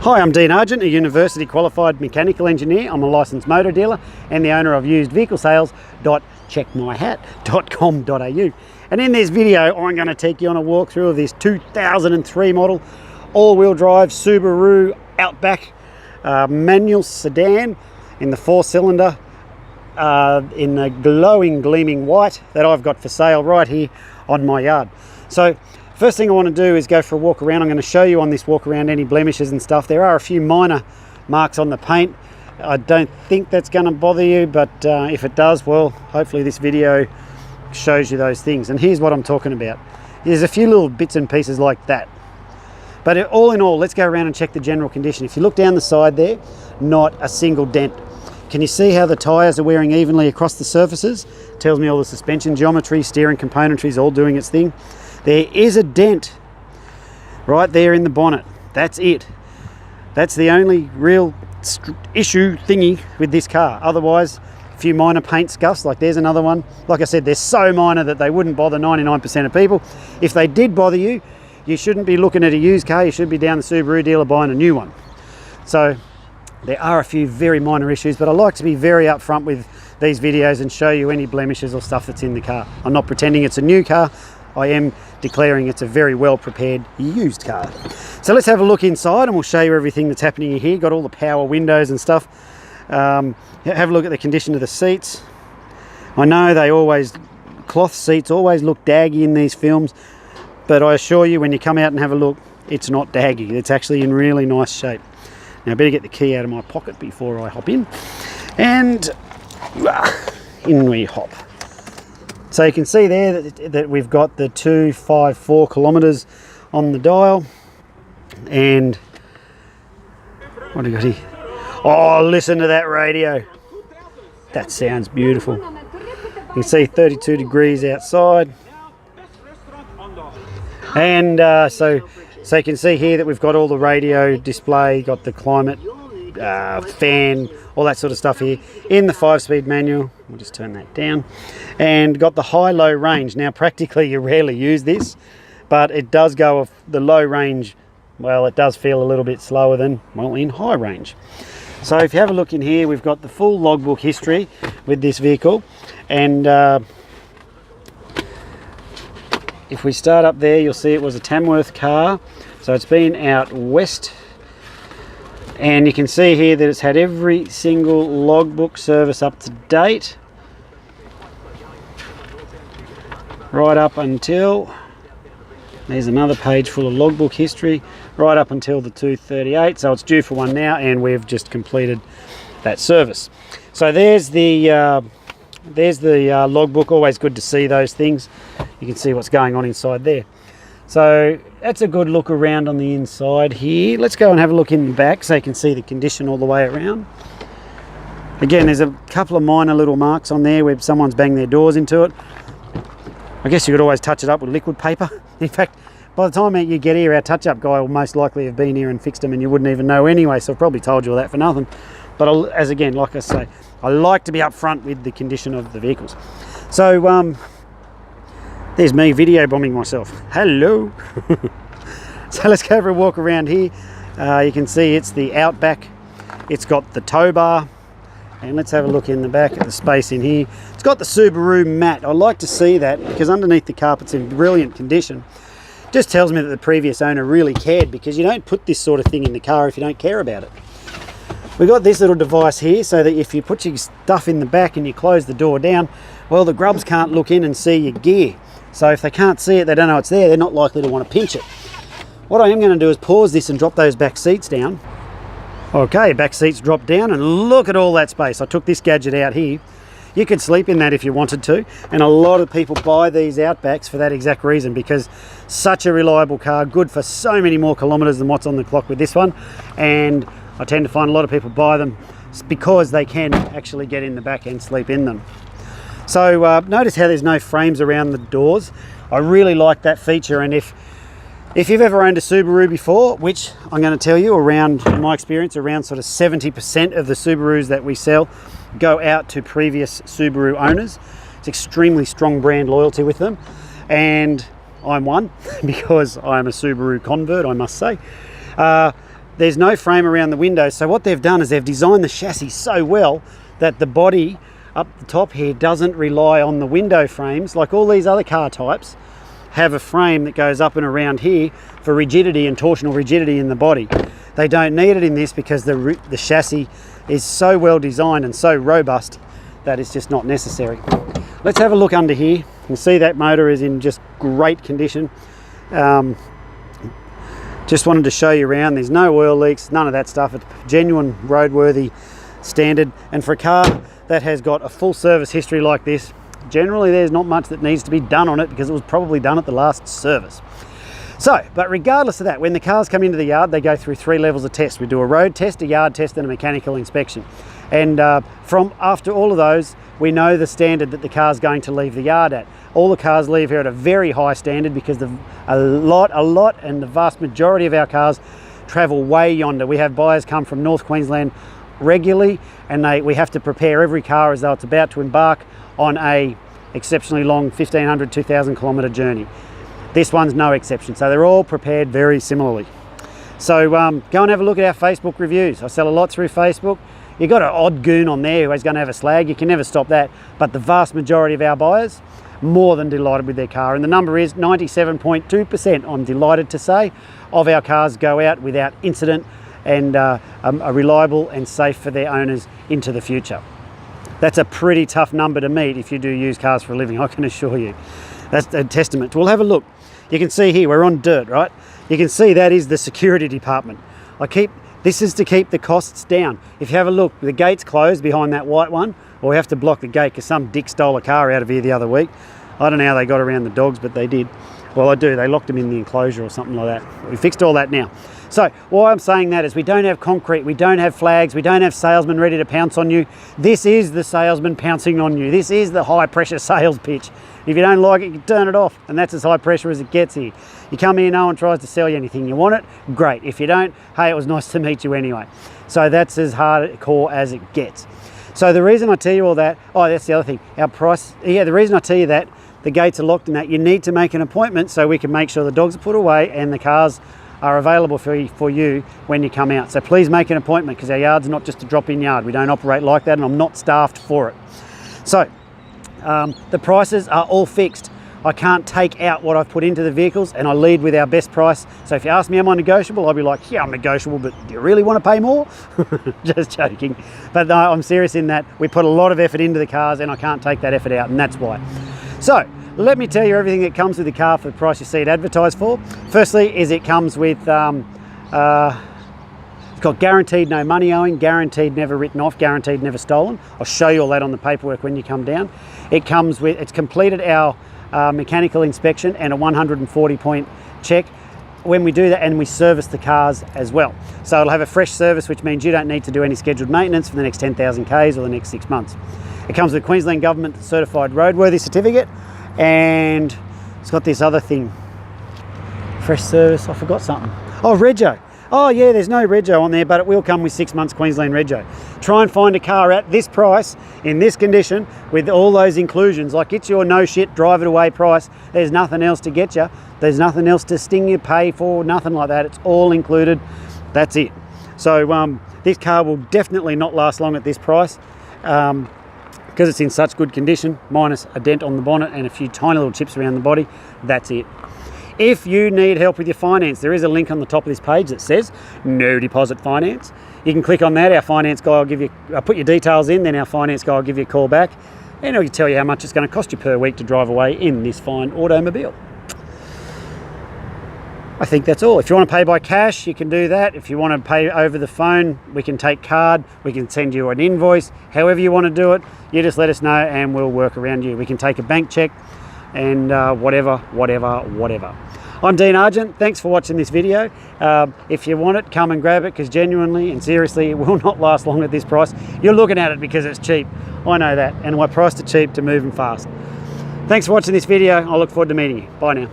Hi, I'm Dean Argent, a university qualified mechanical engineer. I'm a licensed motor dealer and the owner of usedvehiclesales.checkmyhat.com.au. And in this video, I'm going to take you on a walkthrough of this 2003 model all-wheel drive Subaru Outback manual sedan in the 4-cylinder in a glowing, gleaming white that I've got for sale right here on my yard. So first thing I want to do is go for a walk around. I'm going to show you on this walk around any blemishes and stuff. There are a few minor marks on the paint. I don't think that's going to bother you, but if it does, well, hopefully this video shows you those things. And here's what I'm talking about. There's a few little bits and pieces like that. But all in all, let's go around and check the general condition. If you look down the side there, not a single dent. Can you see how the tyres are wearing evenly across the surfaces? Tells me all the suspension geometry, steering componentry is all doing its thing. There is a dent right there in the bonnet. That's it. That's the only real issue thingy with this car. Otherwise, a few minor paint scuffs, like there's another one. Like I said, they're so minor that they wouldn't bother 99% of people. If they did bother you, you shouldn't be looking at a used car. You should be down the Subaru dealer buying a new one. So there are a few very minor issues, but I like to be very upfront with these videos and show you any blemishes or stuff that's in the car. I'm not pretending it's a new car. I am declaring it's a very well prepared used car. So let's have a look inside and we'll show you everything that's happening here. Got all the power windows and stuff. Have a look at the condition of the seats. I know cloth seats always look daggy in these films, but I assure you when you come out and have a look, it's not daggy. It's actually in really nice shape. Now I better get the key out of my pocket before I hop in. And in we hop. So you can see there that we've got the 254 kilometers on the dial. And what do we got here? Oh, listen to that radio. That sounds beautiful. You can see 32 degrees outside. And so you can see here that we've got all the radio display, got the climate, fan, all that sort of stuff here in the 5-speed manual. We'll just turn that down, and got the high-low range. Now practically you rarely use this, but it does go off the low range. Well, it does feel a little bit slower than, well, in high range. So if you have a look in here, we've got the full logbook history with this vehicle, and if we start up there, you'll see it was a Tamworth car, so it's been out west. And you can see here that it's had every single logbook service up to date. Right up until, there's another page full of logbook history, right up until the 238. So it's due for one now, and we've just completed that service. So there's the logbook. Always good to see those things. You can see what's going on inside there. So that's a good look around on the inside here. Let's go and have a look in the back so you can see the condition all the way around. Again, there's a couple of minor little marks on there where someone's banged their doors into it. I guess you could always touch it up with liquid paper. In fact, by the time you get here, our touch-up guy will most likely have been here and fixed them and you wouldn't even know anyway, so I've probably told you all that for nothing. But again, like I say, I like to be upfront with the condition of the vehicles. So, there's me video bombing myself. Hello. So let's go for a walk around here. You can see it's the Outback. It's got the tow bar. And let's have a look in the back at the space in here. It's got the Subaru mat. I like to see that because underneath the carpet's in brilliant condition. Just tells me that the previous owner really cared, because you don't put this sort of thing in the car if you don't care about it. We've got this little device here so that if you put your stuff in the back and you close the door down, well, the grubs can't look in and see your gear. So if they can't see it, they don't know it's there, they're not likely to want to pinch it. What I am going to do is pause this and drop those back seats down. Okay, back seats drop down, and look at all that space. I took this gadget out here. You could sleep in that if you wanted to, and a lot of people buy these Outbacks for that exact reason, because such a reliable car, good for so many more kilometers than what's on the clock with this one. And I tend to find a lot of people buy them because they can actually get in the back and sleep in them. So notice how there's no frames around the doors. I really like that feature, and if you've ever owned a Subaru before, which I'm going to tell you, around, in my experience, around sort of 70% of the Subarus that we sell go out to previous Subaru owners. It's extremely strong brand loyalty with them, and I'm one because I'm a Subaru convert, I must say. there's no frame around the windows. So what they've done is they've designed the chassis so well that the body up the top here doesn't rely on the window frames like all these other car types have a frame that goes up and around here for rigidity and torsional rigidity in the body. They don't need it in this because the chassis is so well designed and so robust that it's just not necessary. Let's have a look under here. You can see that motor is in just great condition. Just wanted to show you around. There's no oil leaks, none of that stuff. It's genuine roadworthy standard, and for a car that has got a full service history like this, generally there's not much that needs to be done on it because it was probably done at the last service. So, but regardless of that, when the cars come into the yard, they go through 3 levels of test. We do a road test, a yard test, and a mechanical inspection. And from after all of those, we know the standard that the car's going to leave the yard at. All the cars leave here at a very high standard because a lot, and the vast majority of our cars travel way yonder. We have buyers come from North Queensland regularly, and we have to prepare every car as though it's about to embark on a exceptionally long 1,500, 2,000 kilometre journey. This one's no exception, so they're all prepared very similarly. So go and have a look at our Facebook reviews. I sell a lot through Facebook. You've got an odd goon on there who is going to have a slag. You can never stop that, but the vast majority of our buyers, more than delighted with their car, and the number is 97.2%, I'm delighted to say, of our cars go out without incident and are reliable and safe for their owners into the future. That's a pretty tough number to meet if you do use cars for a living, I can assure you. That's a testament. We'll have a look. You can see here, we're on dirt, right? You can see that is the security department. This is to keep the costs down. If you have a look, the gate's closed behind that white one, or we have to block the gate because some dick stole a car out of here the other week. I don't know how they got around the dogs, but they did. Well, I do. They locked them in the enclosure or something like that. We fixed all that now. So why I'm saying that is we don't have concrete, we don't have flags, we don't have salesmen ready to pounce on you. This is the salesman pouncing on you. This is the high pressure sales pitch. If you don't like it, you can turn it off, and that's as high pressure as it gets here. You come here, no one tries to sell you anything. You want it? Great. If you don't, hey, it was nice to meet you anyway. So that's as hardcore as it gets. So the reason I tell you all that, oh, that's the other thing, our price, yeah, the reason I tell you that, the gates are locked and that, you need to make an appointment so we can make sure the dogs are put away and the cars are available for you when you come out. So please make an appointment because our yard's not just a drop-in yard. We don't operate like that, and I'm not staffed for it. So the prices are all fixed. I can't take out what I've put into the vehicles, and I lead with our best price. So if you ask me, am I negotiable? I'll be like, yeah, I'm negotiable, but do you really want to pay more? Just joking. But no, I'm serious in that we put a lot of effort into the cars and I can't take that effort out, and that's why. So let me tell you everything that comes with the car for the price you see it advertised for. Firstly is it comes with, it's got guaranteed no money owing, guaranteed never written off, guaranteed never stolen. I'll show you all that on the paperwork when you come down. It comes with, it's completed our mechanical inspection and a 140 point check when we do that, and we service the cars as well. So it'll have a fresh service, which means you don't need to do any scheduled maintenance for the next 10,000 Ks or the next 6 months. It comes with a Queensland Government certified roadworthy certificate, and it's got this other thing, fresh service, I forgot something. Oh, Rego. Oh yeah, there's no Rego on there, but it will come with 6 months Queensland Rego. Try and find a car at this price, in this condition, with all those inclusions. Like, it's your no shit, drive it away price. There's nothing else to get you. There's nothing else to sting you, pay for, nothing like that. It's all included. That's it. So this car will definitely not last long at this price because it's in such good condition, minus a dent on the bonnet and a few tiny little chips around the body. That's it. If you need help with your finance, there is a link on the top of this page that says no deposit finance. You can click on that. Our finance guy will give you, put your details in, then our finance guy will give you a call back and he'll tell you how much it's going to cost you per week to drive away in this fine automobile. I think that's all. If you want to pay by cash, you can do that. If you want to pay over the phone, we can take card, we can send you an invoice, however you want to do it, you just let us know and we'll work around you. We can take a bank check and whatever. I'm Dean Argent. Thanks for watching this video. If you want it, come and grab it, because genuinely and seriously, it will not last long at this price. You're looking at it because it's cheap. I know that, and my price is cheap to moving fast. Thanks for watching this video. I look forward to meeting you. Bye now.